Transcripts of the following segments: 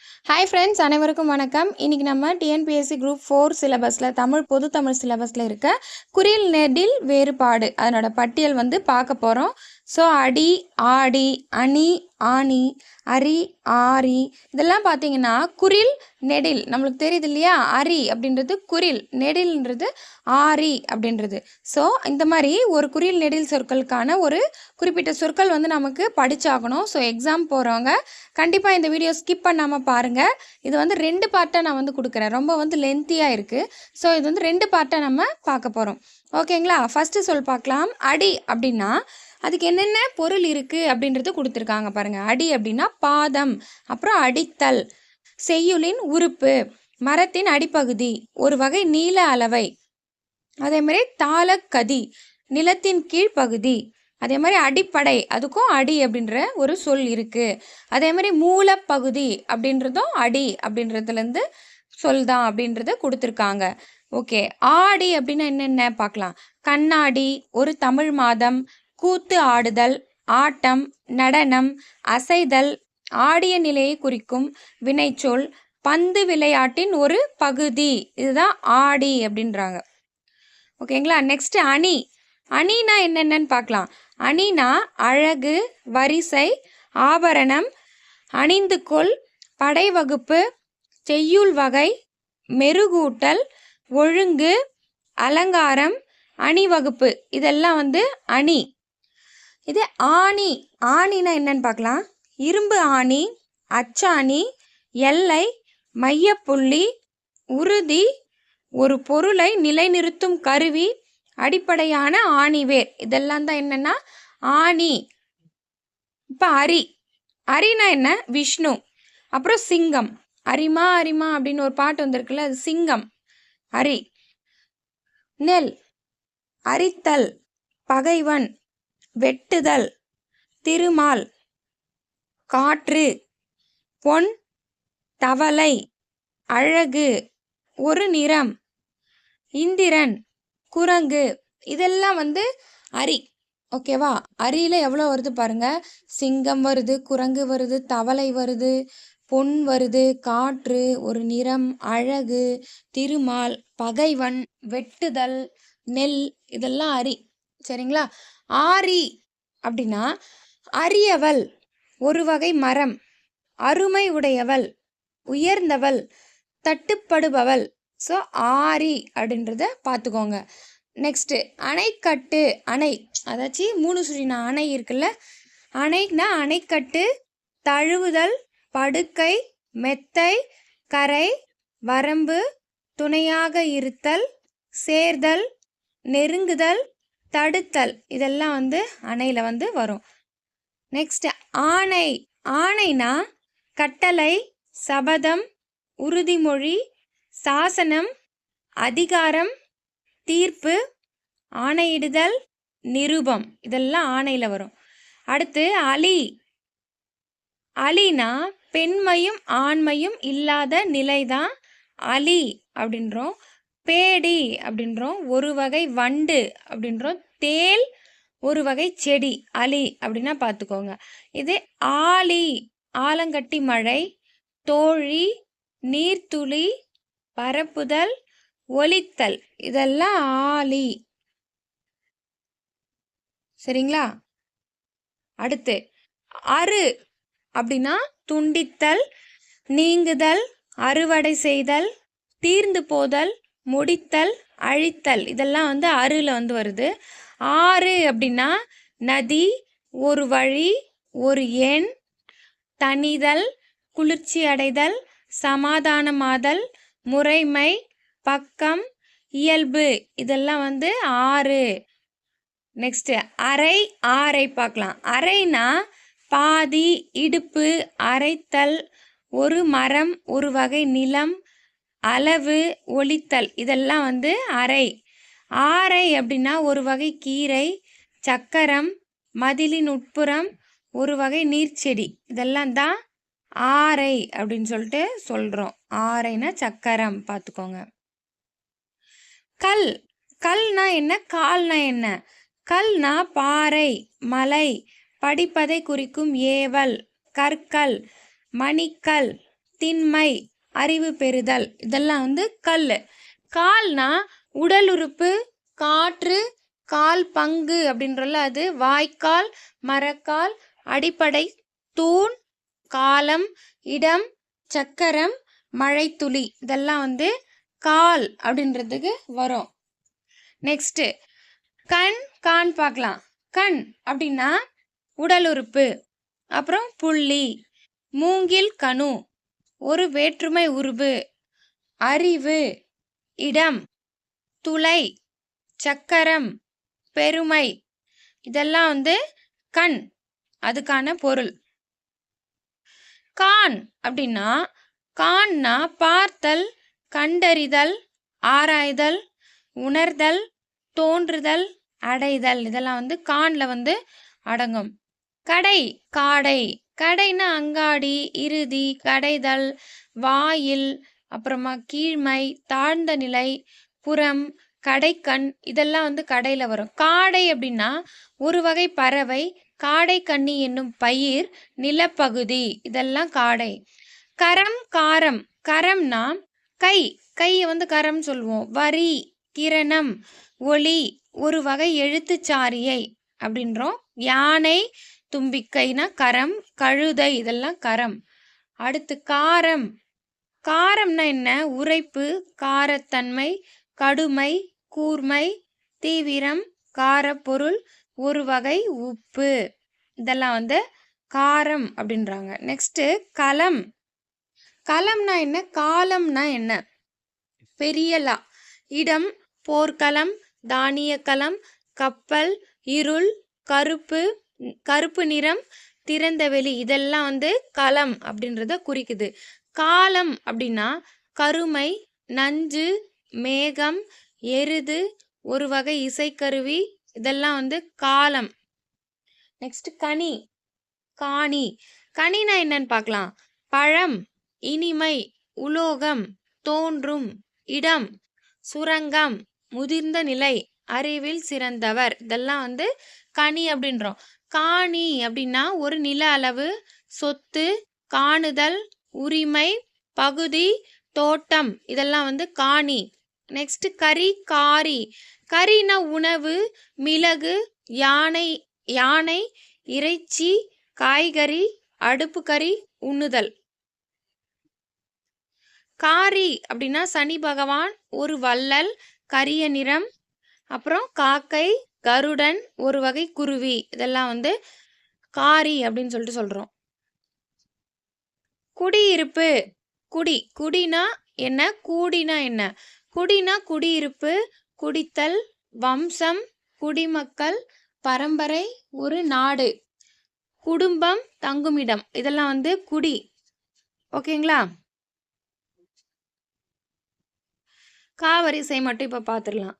Hi friends, அனைவருக்கும் வணக்கம். இன்றைக்கி நம்ம டிஎன்பிஎஸ்சி குரூப் 4 சிலபஸில் பொது தமிழ் சிலபஸில் இருக்க குறில் நெடில் வேறுபாடு அதனோட பட்டியல் பார்க்க போகிறோம். ஸோ அடி, ஆடி, அணி, ஆணி, அரி, ஆரி இதெல்லாம் பார்த்தீங்கன்னா குறில் நெடில் நம்மளுக்கு தெரியுது இல்லையா? அரி அப்படின்றது குறில், நெடில்ன்றது ஆரி அப்படின்றது. ஸோ இந்த மாதிரி ஒரு குறில் நெடில் சொற்களுக்கான ஒரு குறிப்பிட்ட சொற்கள் நமக்கு படிச்சாகணும். ஸோ எக்ஸாம் போகிறவங்க கண்டிப்பாக இந்த வீடியோ ஸ்கிப் பண்ணாமல் பாருங்கள். இது 2 பார்ட்டாக நான் கொடுக்குறேன். ரொம்ப லென்த்தியாக இருக்குது. ஸோ இது 2 பார்ட்டாக நம்ம பார்க்க போகிறோம். ஓகேங்களா? ஃபஸ்ட்டு சொல் பார்க்கலாம். அடி அப்படின்னா அதுக்கு என்னென்ன பொருள் இருக்குது அப்படின்றது கொடுத்துருக்காங்க பாருங்கள். அடி அப்படின்னா பாதம், அப்புறம் அடித்தல், செய்யுளின் உறுப்பு, மரத்தின் அடிப்பகுதி, ஒரு வகை நீள அளவை, அதே மாதிரி தாளக்கதி, நிலத்தின் கீழ்ப்பகுதி, அதே மாதிரி அடிப்படை, அதுக்கும் அடி அப்படின்ற ஒரு சொல் இருக்குது. அதே மாதிரி மூலப்பகுதி அப்படின்றதும் அடி அப்படின்றதுலேருந்து சொல் தான் அப்படின்றத கொடுத்துருக்காங்க. ஓகே, ஆடி அப்படின்னா என்னென்ன பார்க்கலாம். கண்ணாடி, ஒரு தமிழ் மாதம், கூத்து ஆடுதல், ஆட்டம், நடனம், அசைதல், ஆடிய நிலையை குறிக்கும் வினைச்சொல், பந்து விளையாட்டின் ஒரு பகுதி, இதுதான் ஆடி அப்படின்றாங்க. ஓகேங்களா? நெக்ஸ்ட் அணி. அணினா என்னென்னு பார்க்கலாம். அணினா அழகு, வரிசை, ஆபரணம், அணிந்துகொள், படைவகுப்பு, செய்யுள் வகை, மெருகூட்டல், ஒழுங்கு, அலங்காரம், அணிவகுப்பு, இதெல்லாம் அணி. இது ஆணி. ஆணினா என்னன்னு பார்க்கலாம். இரும்பு ஆணி, அச்சாணி, எல்லை, மையப்புள்ளி, உறுதி, ஒரு பொருளை நிலைநிறுத்தும் கருவி, அடிப்படையான ஆணிவேர், இதெல்லாம் தான் என்னன்னா ஆணி. இப்போ அரி. அரினா என்ன? விஷ்ணு. அப்புறம் சிங்கம். அரிமா அரிமா அப்படின்னு ஒரு பாட்டு வந்திருக்குல்ல, அது சிங்கம். அரி. நெல், அரித்தல், பகைவன், வெட்டுதல், திருமால், காற்று, பொன், தவளை, அழகு, ஒரு நிறம், இந்திரன், குரங்கு, இதெல்லாம் அரி. ஓகேவா? அரியில் எவ்வளோ வருது பாருங்க. சிங்கம் வருது, குரங்கு வருது, தவளை வருது, பொன் வருது, காற்று, ஒரு நிறம், அழகு, திருமால், பகைவன், வெட்டுதல், நெல், இதெல்லாம் அரி. சரிங்களா? ஆரி அப்படின்னா அரியவள், ஒரு வகை மரம், அருமை உடையவள், உயர்ந்தவள், தட்டுப்படுபவள். ஸோ ஆரி அப்படின்றத பார்த்துக்கோங்க. நெக்ஸ்ட்டு அணைக்கட்டு. அணை அதாச்சும் 3 சுழினா அணை இருக்குல்ல, அணைனா அணைக்கட்டு, தழுவுதல், படுக்கை, மெத்தை, கரை, வரம்பு, துணையாக இருத்தல், சேர்தல், நெருங்குதல், தடுத்தல், இதெல்லாம் அணையில் வரும். நெக்ஸ்ட் ஆணை. ஆணைனா கட்டளை, சபதம், உறுதிமொழி, சாசனம், அதிகாரம், தீர்ப்பு, ஆணையிடுதல், நிருபம், இதெல்லாம் ஆணையில் வரும். அடுத்து அலி. அலினா பெண்மையும் ஆண்மையும் இல்லாத நிலைதான் அலி அப்படின்றோம். பேடி அப்படின்றோம், ஒரு வகை வண்டு அப்படின்றோம். தேல், ஒரு வகை செடி. அலி அப்படின்னா பார்த்துக்கோங்க. இது ஆலி, ஆலங்கட்டி மழை, தோழி, நீர்த்துளி, பரப்புதல், ஒலித்தல், இதெல்லாம் ஆலி. சரிங்களா? அடுத்து அரு அப்படின்னா துண்டித்தல், நீங்குதல், அறுவடை செய்தல், தீர்ந்து போதல், முடித்தல், அழித்தல், இதெல்லாம் அருல வருது. ஆறு அப்படின்னா நதி, ஒரு வழி, ஒரு எண், தணிதல், குளிர்ச்சி அடைதல், சமாதானமாதல், முறைமை, பக்கம், இயல்பு, இதெல்லாம் ஆறு. நெக்ஸ்ட் அரை. ஆரை பார்க்கலாம். அரைனா பாதி, இடுப்பு, அரைத்தல், ஒரு மரம், ஒரு வகை நிலம், அளவு, ஒலித்தல், இதெல்லாம் அரை. ஆரை அப்படின்னா ஒரு வகை கீரை, சக்கரம், மதிலின் உட்புறம், ஒரு வகை நீர்ச்செடி, இதெல்லாம் தான் ஆரை அப்படின்னு சொல்லிட்டு சொல்கிறோம். ஆரைனா சக்கரம், பார்த்துக்கோங்க. கல். கல்னா என்ன? கால்னா என்ன? கல்னா பாறை, மலை, படிப்பதை குறிக்கும் ஏவல், கற்கள், மணிக்கல், திண்மை, அறிவு பெறுதல், இதெல்லாம் வந்து கல். கால்னா உடல் உறுப்பு, காற்று, கால் பங்கு அப்படின்றல, அது வாய்க்கால், மரக்கால், அடிப்படை, தூண், காலம், இடம், சக்கரம், மழைத்துளி, இதெல்லாம் வந்து கால் அப்படின்றதுக்கு வரும். நெக்ஸ்ட் கண், கான் பார்க்கலாம். கண் அப்படின்னா உடல் உறுப்பு. அப்புறம் புள்ளி, மூங்கில் கணு, ஒரு வேற்றுமை உருபு, அறிவு, இடம், துளை, சக்கரம், பெருமை, இதெல்லாம் வந்து கண், அதுக்கான பொருள். கான் அப்படின்னா, கான்னா பார்த்தல், கண்டறிதல், ஆராய்தல், உணர்தல், தோன்றுதல், அடைதல், இதெல்லாம் வந்து கான்ல வந்து அடங்கும். கடை, காடை, கடைனா அங்காடி, இறுதி, கடைதல், வாயில், அப்புறமா கீழ்மை, தாழ்ந்த நிலை, புறம், கடைக்கண், இதெல்லாம் வந்து கடையில வரும். காடை அப்படின்னா ஒரு வகை பறவை, காடை கண்ணி என்னும் பயிர், நிலப்பகுதி, இதெல்லாம் காடை. கரம், காரம், கரம்னா கை, கையை வந்து கரம் சொல்லுவோம். வரி, கிரணம், ஒளி, ஒரு வகை எழுத்துச்சாரியை அப்படின்றோம். யானை, தும்பிக்கைனா கரம், கழுதை, இதெல்லாம் கரம். அடுத்து காரம், காரம்னா என்ன? உரைப்பு, காரத்தன்மை, கடுமை, கூர்மை, தீவிரம், காரப்பொருள், ஒரு வகை உப்பு, இதெல்லாம் வந்து காரம் அப்படின்றாங்க. நெக்ஸ்ட் களம், களம்னா என்ன? காலம்னா என்ன? பெரியலா, இடம், போர்க்களம், தானிய களம், கப்பல், இருள், கருப்பு, கருப்பு நிறம், திறந்த வெளி, இதெல்லாம் வந்து களம் அப்படின்றத குறிக்குது. காலம் அப்படின்னா கருமை, நஞ்சு, மேகம், எருது, ஒரு வகை இசைக்கருவி, இதெல்லாம் வந்து காலம். நெக்ஸ்ட் கனி, காணி, கனினா என்னன்னு பார்க்கலாம். பழம், இனிமை, உலோகம், தோன்றும், இடம், சுரங்கம், முதிர்ந்த நிலை, அறிவில் சிறந்தவர், இதெல்லாம் வந்து கனி அப்படின்றோம். காணி அப்படின்னா ஒரு நில அளவு, சொத்து, காணுதல், உரிமை, பகுதி, தோட்டம், இதெல்லாம் வந்து காணி. நெக்ஸ்ட் கறி, காரி, கறினா உணவு, மிளகு, யானை, யானை, இறைச்சி, காய்கறி, அடுப்பு கறி, உண்ணுதல். காரி அப்படின்னா சனி பகவான், ஒரு வள்ளல், கரிய நிறம், அப்புறம் காக்கை, கருடன், ஒரு வகை குருவி, இதெல்லாம் வந்து காரி அப்படின்னு சொல்லிட்டு சொல்றோம். குடியிருப்பு, குடி, குடினா என்ன? கூடினா என்ன? குடினா குடியிருப்பு, குடித்தல், வம்சம், குடிமக்கள், பரம்பரை, ஒரு நாடு, குடும்பம், தங்குமிடம், இதெல்லாம் வந்து குடி. ஓகேங்களா? காவரிசை மட்டும் இப்ப பார்த்துடலாம்.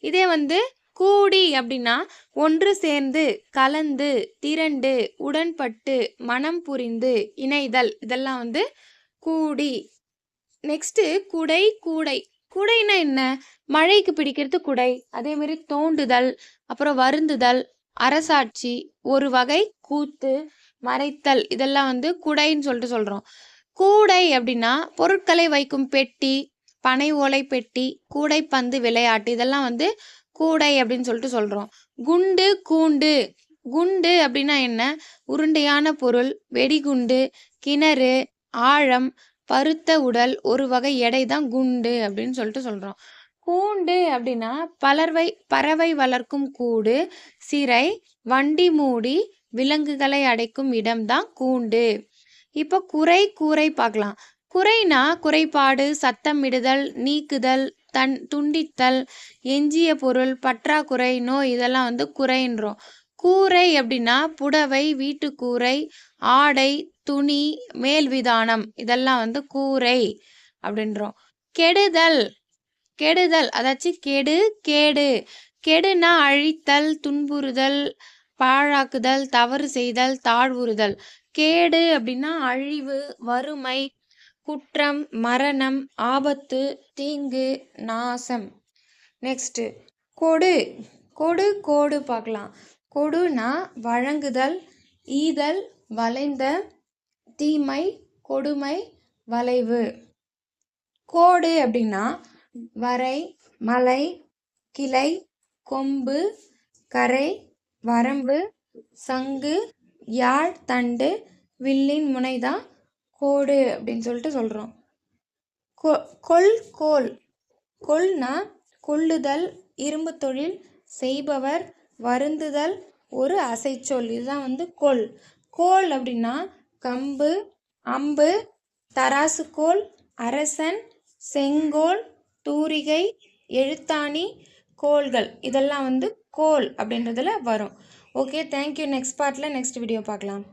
இதே வந்து கூடி அப்படின்னா ஒன்று சேர்ந்து, கலந்து, திரண்டு, உடன்பட்டு, மனம் புரிந்து, இணைதல், இதெல்லாம் வந்து கூடி. நெக்ஸ்ட் குடை, கூடை, குடைனா என்ன? மழைக்கு பிடிக்கிறது குடை. அதே மாதிரி தோண்டுதல், அப்புறம் வருந்துதல், அரசாட்சி, ஒரு வகை கூத்து, மறைத்தல், இதெல்லாம் வந்து குடைன்னு சொல்லிட்டு சொல்றோம். கூடை அப்படின்னா பொருட்களை வைக்கும் பெட்டி, பனை ஓலை பெட்டி, கூடைப்பந்து விளையாட்டு, இதெல்லாம் வந்து கூடை அப்படின்னு சொல்லிட்டு சொல்றோம். குண்டு, கூண்டு, குண்டு அப்படின்னா என்ன? உருண்டையான பொருள், வெடிகுண்டு, கிணறு, ஆழம், பருத்த உடல், ஒரு வகை எடை தான் குண்டு அப்படின்னு சொல்லிட்டு சொல்றோம். கூண்டு அப்படின்னா பறவை வளர்க்கும் கூடு, சிறை, வண்டி மூடி, விலங்குகளை அடைக்கும் இடம்தான் கூண்டு. இப்போ குறை, கூரை பார்க்கலாம். குறைனா குறைபாடு, சத்தமிடுதல், நீக்குதல், துண்டித்தல், எஞ்சிய பொருள், பற்றாக்குறை, நோய், இதெல்லாம் வந்து குறைன்றோம். கூரை அப்படின்னா புடவை, வீட்டுக்கூரை, ஆடை, துணி, மேல் விதானம், இதெல்லாம் வந்து கூரை அப்படின்றோம். கெடுதல், கெடுதல் அதாச்சும் கெடு, கேடு, கெடுனா அழித்தல், துன்புறுதல், பாழாக்குதல், தவறு செய்தல், தாழ்வுறுதல். கேடு அப்படின்னா அழிவு, வறுமை, குற்றம், மரணம், ஆபத்து, தீங்கு, நாசம். நெக்ஸ்ட் கொடு, கொடு, கோடு பார்க்கலாம். கொடுனா வழங்குதல், ஈதல், வளைந்த, தீமை, கொடுமை, வளைவு. கோடு அப்படின்னா வரை, மலை, கிளை, கொம்பு, கரை, வரம்பு, சங்கு, யாழ், தண்டு, வில்லின் முனைதான் கோடு அப்படின்னு சொல்லிட்டு சொல்கிறோம். கோல். கொல்னா கொல்லுதல், இரும்பு தொழில் செய்பவர், வருந்துதல், ஒரு அசைச்சொல். இதுதான் கொல். கோல் அப்படின்னா கம்பு, அம்பு, தராசுகோல், அரசன், செங்கோல், தூரிகை, எழுத்தாணி, கோல்கள் இதெல்லாம் கோல் அப்படின்றதுல வரும். Okay, thank you. நெக்ஸ்ட் பார்ட்டில் நெக்ஸ்ட் வீடியோ பார்க்கலாம்.